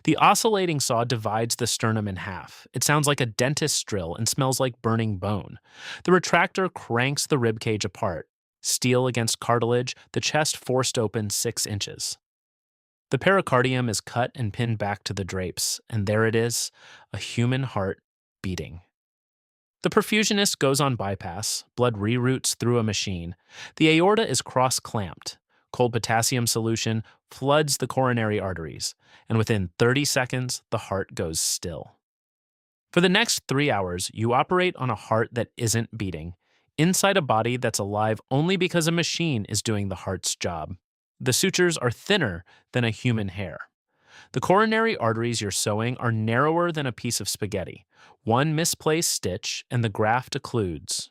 The oscillating saw divides the sternum in half. It sounds like a dentist's drill and smells like burning bone. The retractor cranks the rib cage apart. Steel against cartilage, the chest forced open 6 inches. The pericardium is cut and pinned back to the drapes, and there it is, a human heart beating. The perfusionist goes on bypass, blood reroutes through a machine. The aorta is cross-clamped. Cold potassium solution floods the coronary arteries, and within 30 seconds, the heart goes still. For the next 3 hours, you operate on a heart that isn't beating, inside a body that's alive only because a machine is doing the heart's job. The sutures are thinner than a human hair. The coronary arteries you're sewing are narrower than a piece of spaghetti. One misplaced stitch and the graft occludes.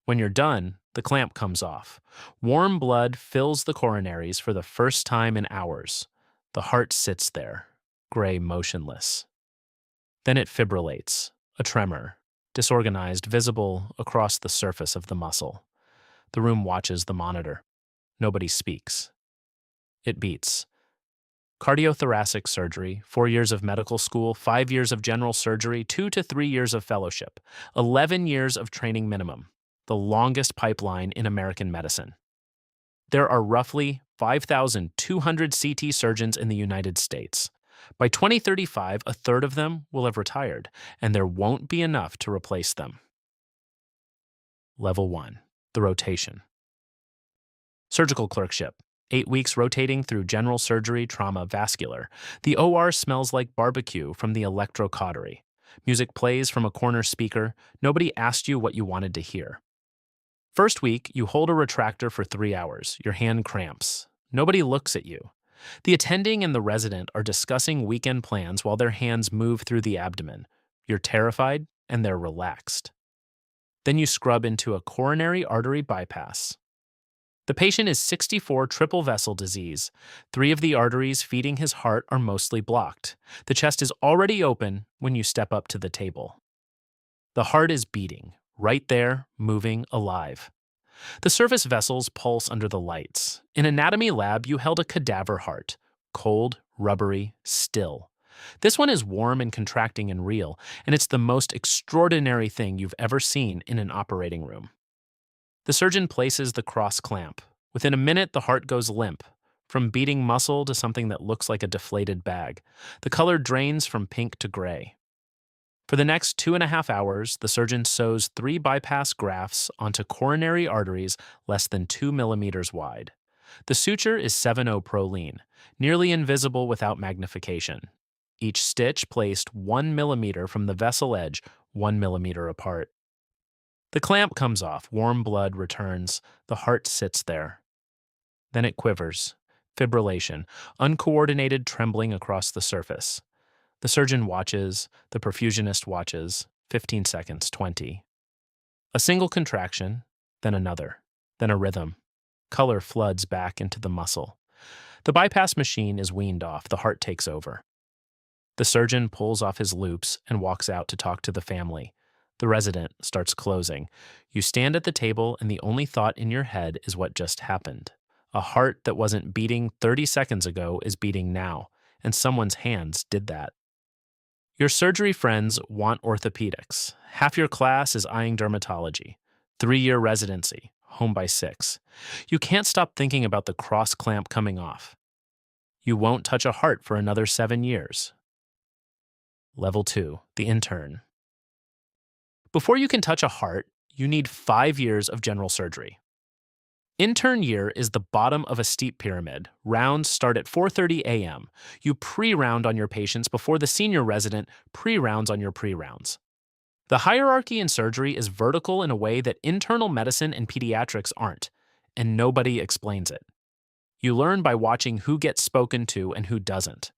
When you're done, the clamp comes off. Warm blood fills the coronaries for the first time in hours. The heart sits there, gray motionless. Then it fibrillates, a tremor, disorganized, visible across the surface of the muscle. The room watches the monitor. Nobody speaks. It beats. Cardiothoracic surgery, 4 years of medical school, 5 years of general surgery, 2 to 3 years of fellowship, 11 years of training minimum, the longest pipeline in American medicine. There are roughly 5,200 CT surgeons in the United States. By 2035, a third of them will have retired, and there won't be enough to replace them. Level 1. The rotation. Surgical clerkship. 8 weeks rotating through general surgery, trauma, vascular. The OR smells like barbecue from the electrocautery. Music plays from a corner speaker. Nobody asked you what you wanted to hear. First week, you hold a retractor for 3 hours. Your hand cramps. Nobody looks at you. The attending and the resident are discussing weekend plans while their hands move through the abdomen. You're terrified, and they're relaxed. Then you scrub into a coronary artery bypass. The patient is 64 triple vessel disease. 3 of the arteries feeding his heart are mostly blocked. The chest is already open when you step up to the table. The heart is beating, right there, moving, alive. The surface vessels pulse under the lights. In anatomy lab, you held a cadaver heart. Cold, rubbery, still. This one is warm and contracting and real, and it's the most extraordinary thing you've ever seen in an operating room. The surgeon places the cross clamp. Within a minute, the heart goes limp, from beating muscle to something that looks like a deflated bag. The color drains from pink to gray. For the next 2.5 hours, the surgeon sews 3 bypass grafts onto coronary arteries less than 2 millimeters wide. The suture is 7-0 Prolene, nearly invisible without magnification. Each stitch placed 1 millimeter from the vessel edge, 1 millimeter apart. The clamp comes off, warm blood returns, the heart sits there. Then it quivers, fibrillation, uncoordinated trembling across the surface. The surgeon watches, the perfusionist watches, 15 seconds, 20. A single contraction, then another, then a rhythm. Color floods back into the muscle. The bypass machine is weaned off, the heart takes over. The surgeon pulls off his loops and walks out to talk to the family. The resident starts closing. You stand at the table and the only thought in your head is what just happened. A heart that wasn't beating 30 seconds ago is beating now, and someone's hands did that. Your surgery friends want orthopedics. Half your class is eyeing dermatology. 3-year residency, home by 6. You can't stop thinking about the cross clamp coming off. You won't touch a heart for another 7 years. Level 2, the intern. Before you can touch a heart, you need 5 years of general surgery. Intern year is the bottom of a steep pyramid. Rounds start at 4:30 a.m. You pre-round on your patients before the senior resident pre-rounds on your pre-rounds. The hierarchy in surgery is vertical in a way that internal medicine and pediatrics aren't, and nobody explains it. You learn by watching who gets spoken to and who doesn't.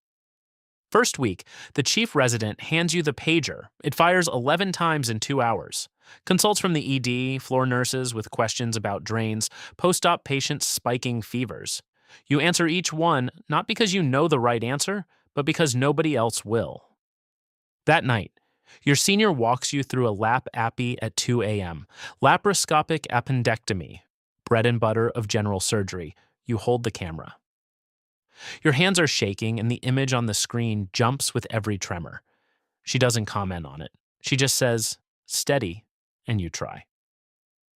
First week, the chief resident hands you the pager. It fires 11 times in 2 hours. Consults from the ED, floor nurses with questions about drains, post-op patients spiking fevers. You answer each one not because you know the right answer, but because nobody else will. That night, your senior walks you through a lap appy at 2 a.m. Laparoscopic appendectomy, bread and butter of general surgery. You hold the camera. Your hands are shaking, and the image on the screen jumps with every tremor. She doesn't comment on it. She just says, "Steady," and you try.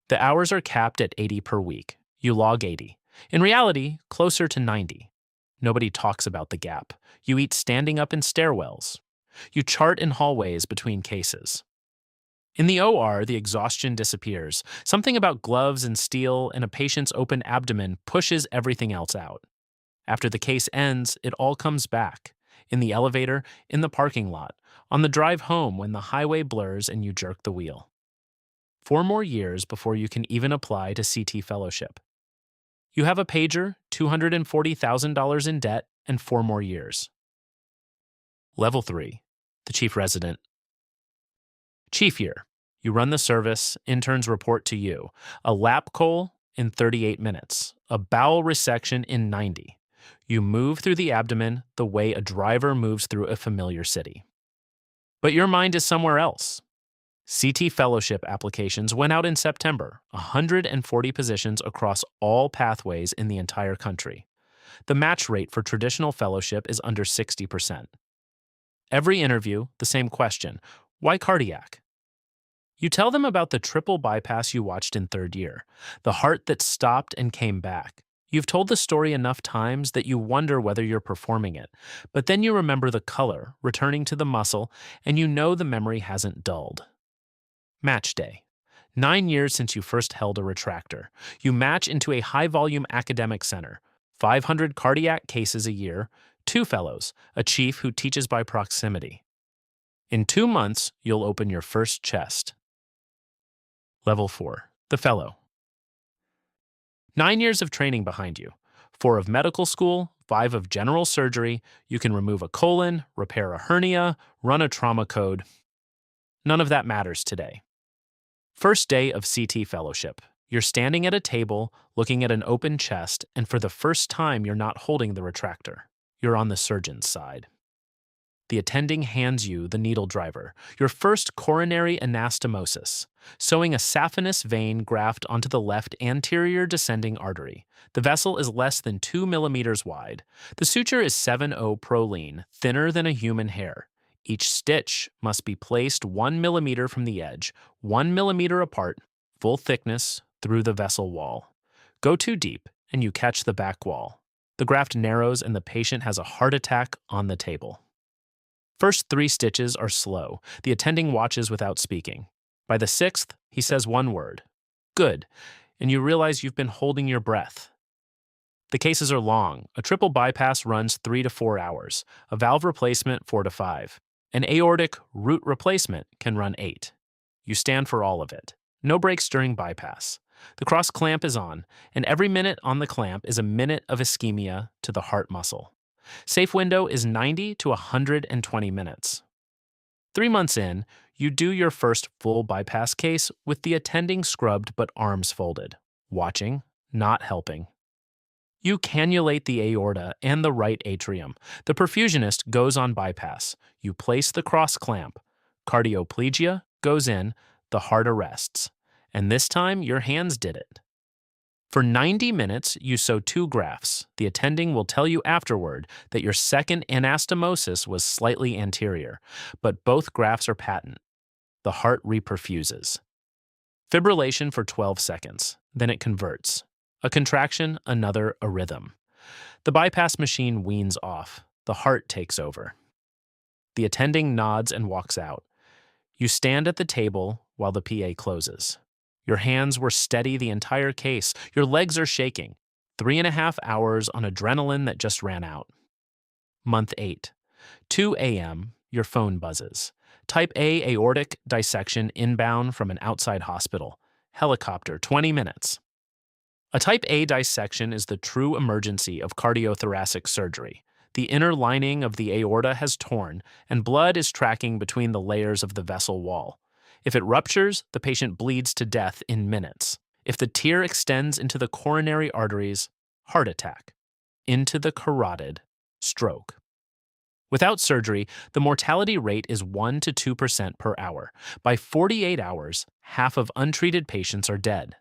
The hours are capped at 80 per week. You log 80. In reality, closer to 90. Nobody talks about the gap. You eat standing up in stairwells. You chart in hallways between cases. In the OR, the exhaustion disappears. Something about gloves and steel and a patient's open abdomen pushes everything else out. After the case ends, it all comes back. In the elevator, in the parking lot, on the drive home when the highway blurs and you jerk the wheel. 4 more years before you can even apply to CT fellowship. You have a pager, $240,000 in debt, and 4 more years. Level 3, the chief resident. Chief year. You run the service, interns report to you. A lap col in 38 minutes, a bowel resection in 90. You move through the abdomen the way a driver moves through a familiar city. But your mind is somewhere else. CT fellowship applications went out in September, 140 positions across all pathways in the entire country. The match rate for traditional fellowship is under 60%. Every interview, the same question: why cardiac? You tell them about the triple bypass you watched in 3rd year, the heart that stopped and came back. You've told the story enough times that you wonder whether you're performing it, but then you remember the color returning to the muscle, and you know the memory hasn't dulled. Match day. 9 years since you first held a retractor. You match into a high-volume academic center, 500 cardiac cases a year, 2 fellows, a chief who teaches by proximity. In 2 months, you'll open your first chest. Level 4, the fellow. 9 years of training behind you. 4 of medical school, 5 of general surgery. You can remove a colon, repair a hernia, run a trauma code. None of that matters today. First day of CT fellowship. You're standing at a table, looking at an open chest, and for the first time you're not holding the retractor. You're on the surgeon's side. The attending hands you the needle driver, your first coronary anastomosis, sewing a saphenous vein graft onto the left anterior descending artery. The vessel is less than 2 millimeters wide. The suture is 7-0 Prolene, thinner than a human hair. Each stitch must be placed 1 millimeter from the edge, 1 millimeter apart, full thickness, through the vessel wall. Go too deep, and you catch the back wall. The graft narrows and the patient has a heart attack on the table. First 3 stitches are slow. The attending watches without speaking. By the 6th, he says one word: "Good," and you realize you've been holding your breath. The cases are long. A triple bypass runs 3 to 4 hours, a valve replacement 4 to 5. An aortic root replacement can run 8. You stand for all of it. No breaks during bypass. The cross clamp is on, and every minute on the clamp is a minute of ischemia to the heart muscle. Safe window is 90 to 120 minutes. 3 months in, you do your first full bypass case with the attending scrubbed but arms folded, watching, not helping. You cannulate the aorta and the right atrium. The perfusionist goes on bypass. You place the cross clamp. Cardioplegia goes in, the heart arrests. And this time, your hands did it. For 90 minutes, you sew 2 grafts. The attending will tell you afterward that your second anastomosis was slightly anterior, but both grafts are patent. The heart reperfuses. Fibrillation for 12 seconds. Then it converts. A contraction, another, a rhythm. The bypass machine weans off. The heart takes over. The attending nods and walks out. You stand at the table while the PA closes. Your hands were steady the entire case. Your legs are shaking. 3.5 hours on adrenaline that just ran out. Month 8. 2 a.m., your phone buzzes. Type A aortic dissection inbound from an outside hospital. Helicopter, 20 minutes. A type A dissection is the true emergency of cardiothoracic surgery. The inner lining of the aorta has torn, and blood is tracking between the layers of the vessel wall. If it ruptures, the patient bleeds to death in minutes. If the tear extends into the coronary arteries, heart attack. Into the carotid, stroke. Without surgery, the mortality rate is 1 to 2% per hour. By 48 hours, half of untreated patients are dead.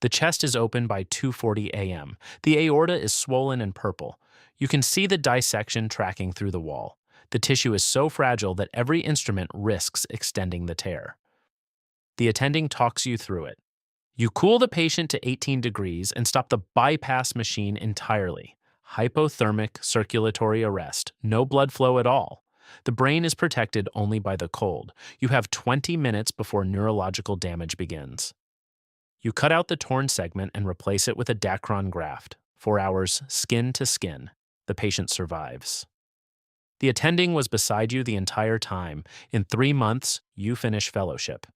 The chest is open by 2:40 a.m. The aorta is swollen and purple. You can see the dissection tracking through the wall. The tissue is so fragile that every instrument risks extending the tear. The attending talks you through it. You cool the patient to 18 degrees and stop the bypass machine entirely. Hypothermic circulatory arrest, no blood flow at all. The brain is protected only by the cold. You have 20 minutes before neurological damage begins. You cut out the torn segment and replace it with a Dacron graft. 4 hours, skin to skin. The patient survives. The attending was beside you the entire time. In 3 months, you finish fellowship.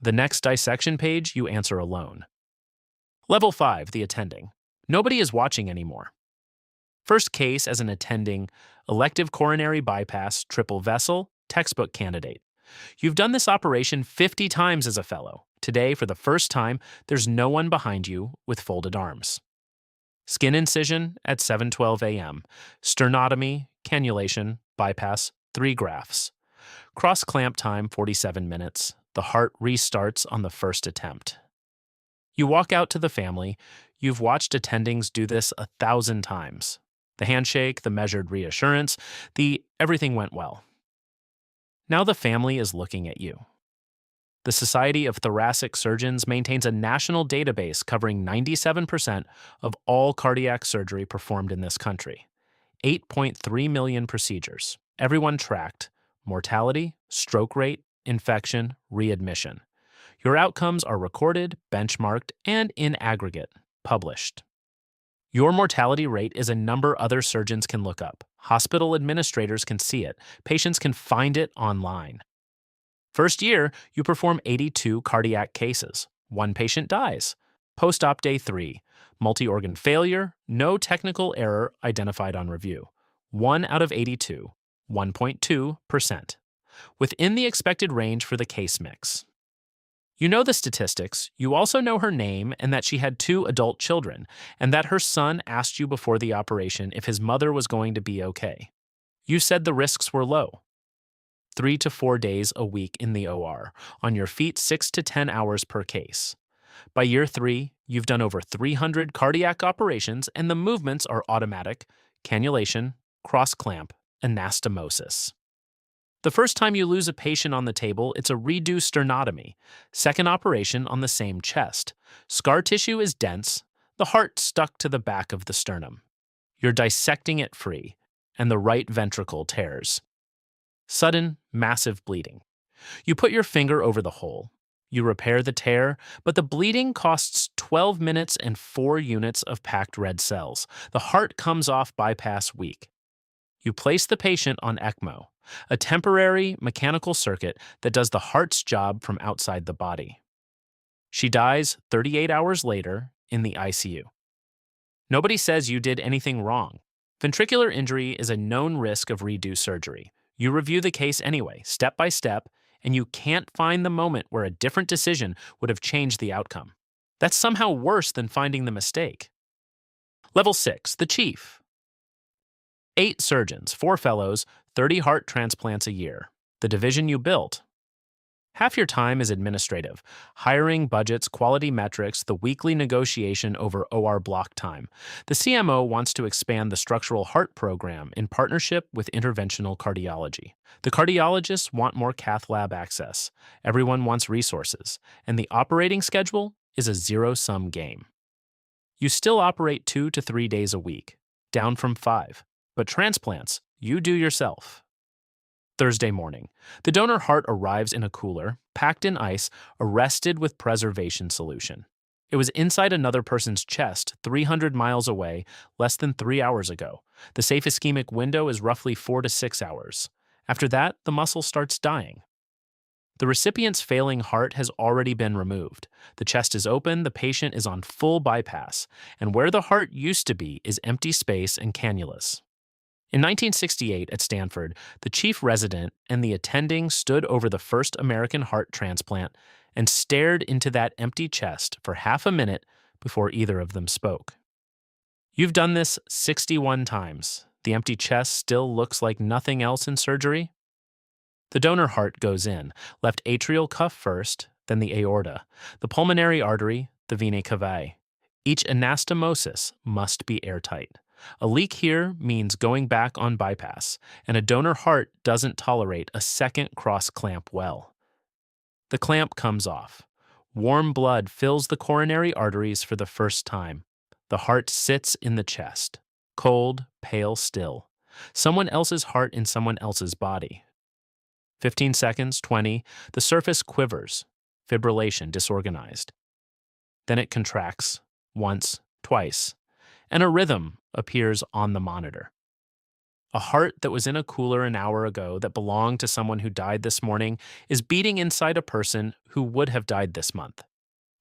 The next dissection page, you answer alone. Level 5, the attending. Nobody is watching anymore. First case as an attending, elective coronary bypass, triple vessel, textbook candidate. You've done this operation 50 times as a fellow. Today, for the first time, there's no one behind you with folded arms. Skin incision at 7:12 a.m. Sternotomy, cannulation, bypass, 3 grafts. Cross clamp time 47 minutes. The heart restarts on the first attempt. You walk out to the family. You've watched attendings do this 1,000 times. The handshake, the measured reassurance, the everything went well. Now the family is looking at you. The Society of Thoracic Surgeons maintains a national database covering 97% of all cardiac surgery performed in this country. 8.3 million procedures. Everyone tracked. Mortality, stroke rate, infection, readmission. Your outcomes are recorded, benchmarked, and in aggregate, published. Your mortality rate is a number other surgeons can look up. Hospital administrators can see it. Patients can find it online. First year, you perform 82 cardiac cases. 1 patient dies. Post-op day 3. Multi-organ failure, no technical error identified on review. 1 out of 82, 1.2%. Within the expected range for the case mix. You know the statistics. You also know her name and that she had 2 adult children, and that her son asked you before the operation if his mother was going to be okay. You said the risks were low. 3 to 4 days a week in the OR, on your feet 6 to 10 hours per case. By year 3, you've done over 300 cardiac operations, and the movements are automatic, cannulation, cross-clamp, anastomosis. The first time you lose a patient on the table, it's a redo sternotomy. Second operation on the same chest. Scar tissue is dense, the heart stuck to the back of the sternum. You're dissecting it free, and the right ventricle tears. Sudden, massive bleeding. You put your finger over the hole. You repair the tear, but the bleeding costs 12 minutes and 4 units of packed red cells. The heart comes off bypass weak. You place the patient on ECMO, a temporary mechanical circuit that does the heart's job from outside the body. She dies 38 hours later in the ICU. Nobody says you did anything wrong. Ventricular injury is a known risk of redo surgery. You review the case anyway, step by step, and you can't find the moment where a different decision would have changed the outcome. That's somehow worse than finding the mistake. Level 6, the chief. 8 surgeons, 4 fellows, 30 heart transplants a year. The division you built. Half your time is administrative, hiring, budgets, quality metrics, the weekly negotiation over OR block time. The CMO wants to expand the structural heart program in partnership with interventional cardiology. The cardiologists want more cath lab access. Everyone wants resources, and the operating schedule is a zero-sum game. You still operate 2 to 3 days a week, down from 5, but transplants, you do yourself. Thursday morning. The donor heart arrives in a cooler, packed in ice, arrested with preservation solution. It was inside another person's chest, 300 miles away, less than 3 hours ago. The safe ischemic window is roughly 4 to 6 hours. After that, the muscle starts dying. The recipient's failing heart has already been removed. The chest is open, the patient is on full bypass, and where the heart used to be is empty space and cannulas. In 1968 at Stanford, the chief resident and the attending stood over the first American heart transplant and stared into that empty chest for half a minute before either of them spoke. You've done this 61 times. The empty chest still looks like nothing else in surgery? The donor heart goes in, left atrial cuff first, then the aorta, the pulmonary artery, the venae cavae. Each anastomosis must be airtight. A leak here means going back on bypass, and a donor heart doesn't tolerate a second cross clamp well. The clamp comes off. Warm blood fills the coronary arteries for the first time. The heart sits in the chest, cold, pale still. Someone else's heart in someone else's body. 15 seconds, 20, the surface quivers, fibrillation disorganized. Then it contracts, once, twice, and a rhythm appears on the monitor. A heart that was in a cooler an hour ago that belonged to someone who died this morning is beating inside a person who would have died this month.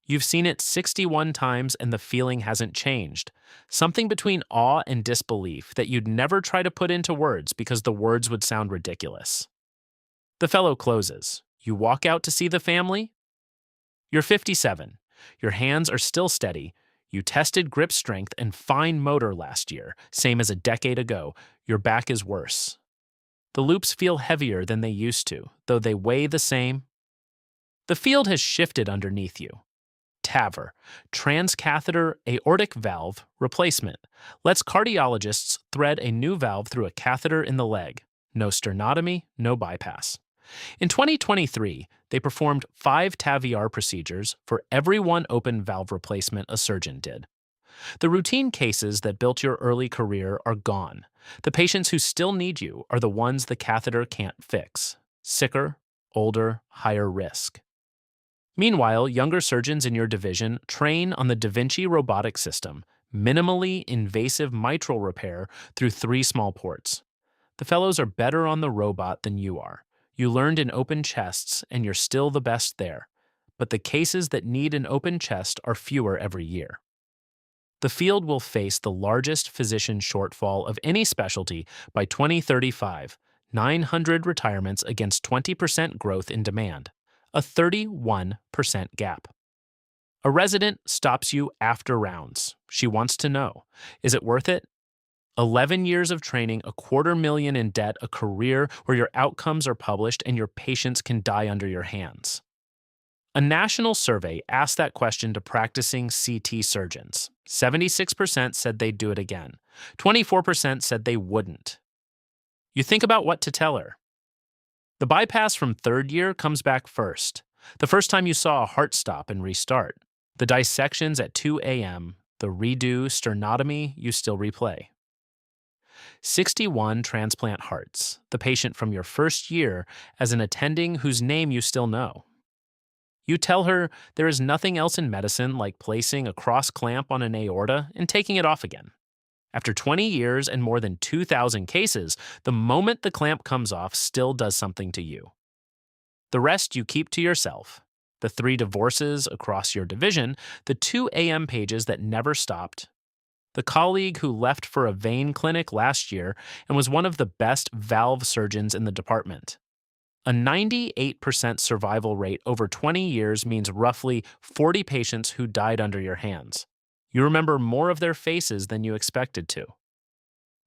You've seen it 61 times and the feeling hasn't changed. Something between awe and disbelief that you'd never try to put into words because the words would sound ridiculous. The fellow closes. You walk out to see the family? You're 57. Your hands are still steady. You tested grip strength and fine motor last year, same as a decade ago. Your back is worse. The loops feel heavier than they used to, though they weigh the same. The field has shifted underneath you. TAVR, transcatheter aortic valve replacement, lets cardiologists thread a new valve through a catheter in the leg. No sternotomy, no bypass. In 2023, they performed 5 TAVR procedures for every one open valve replacement a surgeon did. The routine cases that built your early career are gone. The patients who still need you are the ones the catheter can't fix. Sicker, older, higher risk. Meanwhile, younger surgeons in your division train on the Da Vinci robotic system, minimally invasive mitral repair through 3 small ports. The fellows are better on the robot than you are. You learned in open chests, and you're still the best there. But the cases that need an open chest are fewer every year. The field will face the largest physician shortfall of any specialty by 2035, 900 retirements against 20% growth in demand, a 31% gap. A resident stops you after rounds. She wants to know, is it worth it? 11 years of training, $250,000 in debt, a career where your outcomes are published and your patients can die under your hands. A national survey asked that question to practicing CT surgeons. 76% said they'd do it again. 24% said they wouldn't. You think about what to tell her. The bypass from third year comes back first. The first time you saw a heart stop and restart. The dissections at 2 a.m., the redo sternotomy you still replay. 61 transplant hearts, the patient from your first year as an attending whose name you still know. You tell her there is nothing else in medicine like placing a cross clamp on an aorta and taking it off again. After 20 years and more than 2,000 cases, the moment the clamp comes off still does something to you. The rest you keep to yourself. The 3 divorces across your division, the 2 a.m. pages that never stopped, the colleague who left for a vein clinic last year and was one of the best valve surgeons in the department. A 98% survival rate over 20 years means roughly 40 patients who died under your hands. You remember more of their faces than you expected to.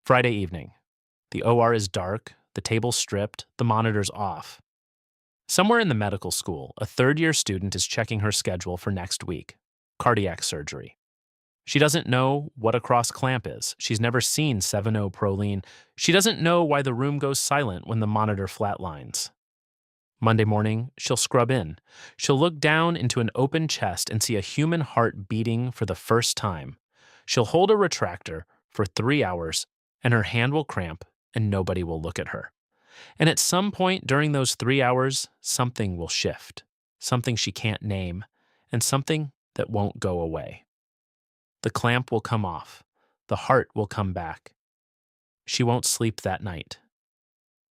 Friday evening. The OR is dark, the table stripped, the monitors off. Somewhere in the medical school, a third-year student is checking her schedule for next week. Cardiac surgery. She doesn't know what a cross clamp is. She's never seen 7-0-proline. She doesn't know why the room goes silent when the monitor flatlines. Monday morning, she'll scrub in. She'll look down into an open chest and see a human heart beating for the first time. She'll hold a retractor for 3 hours, and her hand will cramp, and nobody will look at her. And at some point during those 3 hours, something will shift, something she can't name, and something that won't go away. The clamp will come off. The heart will come back. She won't sleep that night.